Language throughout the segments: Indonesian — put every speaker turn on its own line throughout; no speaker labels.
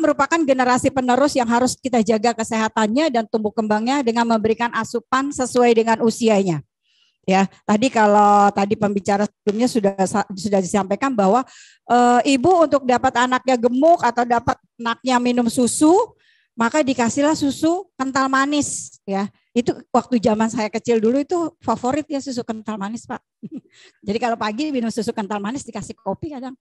merupakan generasi penerus yang harus kita jaga kesehatannya dan tumbuh kembangnya dengan memberikan asupan sesuai dengan usianya. Ya, tadi kalau tadi pembicara sebelumnya sudah disampaikan bahwa ibu untuk dapat anaknya gemuk atau dapat anaknya minum susu, maka dikasihlah susu kental manis ya. Itu waktu zaman saya kecil dulu itu favorit ya susu kental manis, Pak. Jadi kalau pagi minum susu kental manis dikasih kopi kadang.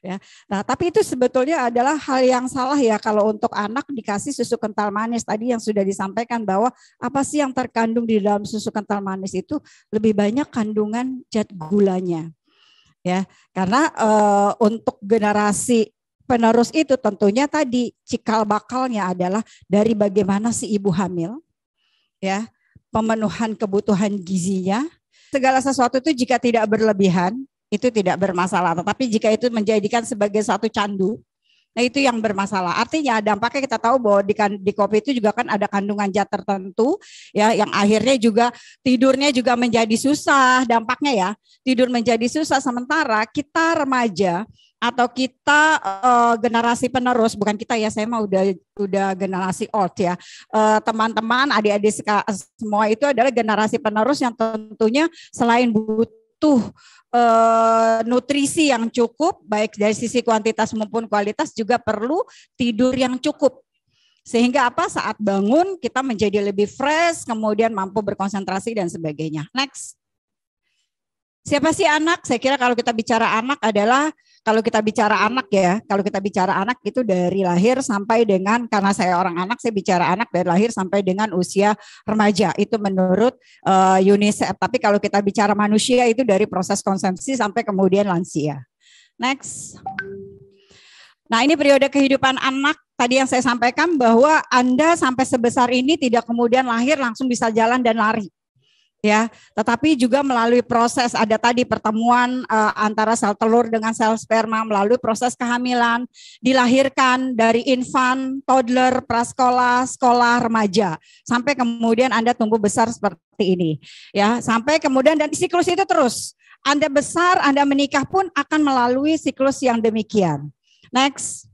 Ya. Nah, tapi itu sebetulnya adalah hal yang salah ya kalau untuk anak dikasih susu kental manis. Tadi yang sudah disampaikan bahwa apa sih yang terkandung di dalam susu kental manis itu lebih banyak kandungan zat gulanya. Ya, karena untuk generasi penerus itu tentunya tadi cikal bakalnya adalah dari bagaimana si ibu hamil, ya, pemenuhan kebutuhan gizinya, segala sesuatu itu jika tidak berlebihan itu tidak bermasalah, tetapi jika itu menjadikan sebagai satu candu, nah itu yang bermasalah. Artinya dampaknya kita tahu bahwa di kopi itu juga kan ada kandungan zat tertentu ya yang akhirnya juga tidurnya juga menjadi susah, dampaknya ya tidur menjadi susah, sementara kita remaja atau kita generasi penerus, bukan kita ya, saya mah udah generasi old ya, teman-teman adik-adik semua itu adalah generasi penerus yang tentunya selain butuh nutrisi yang cukup baik dari sisi kuantitas maupun kualitas, juga perlu tidur yang cukup sehingga apa, saat bangun kita menjadi lebih fresh, kemudian mampu berkonsentrasi dan sebagainya. Next. Siapa sih anak? Saya kira kalau kita bicara anak adalah, kalau kita bicara anak ya, kalau kita bicara anak itu dari lahir sampai dengan, karena saya orang anak, saya bicara anak dari lahir sampai dengan usia remaja. Itu menurut UNICEF. Tapi kalau kita bicara manusia itu dari proses konsumsi sampai kemudian lansia. Next. Nah, ini periode kehidupan anak. Tadi yang saya sampaikan bahwa Anda sampai sebesar ini tidak kemudian lahir langsung bisa jalan dan lari. Ya, tetapi juga melalui proses, ada tadi pertemuan antara sel telur dengan sel sperma, melalui proses kehamilan, dilahirkan dari infan, toddler, prasekolah, sekolah, remaja, sampai kemudian Anda tumbuh besar seperti ini. Ya, sampai kemudian dan siklus itu terus. Anda besar, Anda menikah pun akan melalui siklus yang demikian. Next.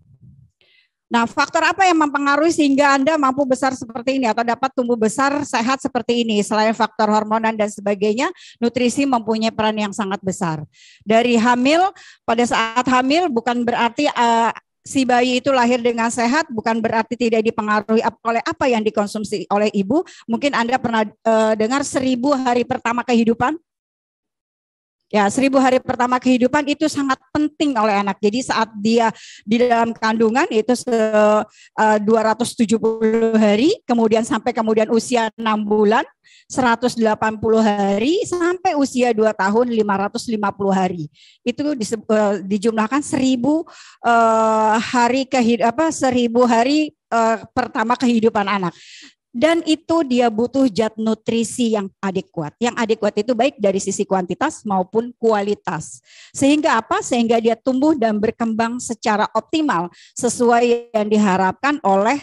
Nah, faktor apa yang mempengaruhi sehingga Anda mampu besar seperti ini atau dapat tumbuh besar sehat seperti ini? Selain faktor hormonan dan sebagainya, nutrisi mempunyai peran yang sangat besar. Dari hamil, pada saat hamil bukan berarti si bayi itu lahir dengan sehat, bukan berarti tidak dipengaruhi oleh apa yang dikonsumsi oleh ibu. Mungkin Anda pernah dengar 1000 hari pertama kehidupan. Ya, 1000 hari pertama kehidupan itu sangat penting oleh anak. Jadi saat dia di dalam kandungan itu 270 hari, kemudian sampai kemudian usia 6 bulan, 180 hari, sampai usia 2 tahun 550 hari. Itu dijumlahkan 1000 hari 1000 hari pertama kehidupan anak. Dan itu dia butuh zat nutrisi yang adekuat. Yang adekuat itu baik dari sisi kuantitas maupun kualitas. Sehingga apa? Sehingga dia tumbuh dan berkembang secara optimal sesuai yang diharapkan oleh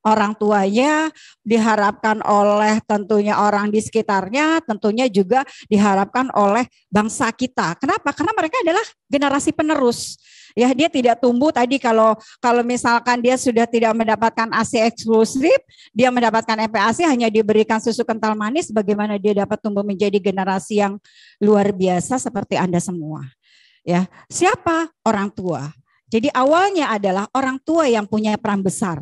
orang tuanya, diharapkan oleh tentunya orang di sekitarnya, tentunya juga diharapkan oleh bangsa kita. Kenapa? Karena mereka adalah generasi penerus. Ya, dia tidak tumbuh tadi kalau misalkan dia sudah tidak mendapatkan ASI eksklusif, dia mendapatkan MPASI hanya diberikan susu kental manis, bagaimana dia dapat tumbuh menjadi generasi yang luar biasa seperti Anda semua. Ya, siapa? Orang tua. Jadi awalnya adalah orang tua yang punya peran besar.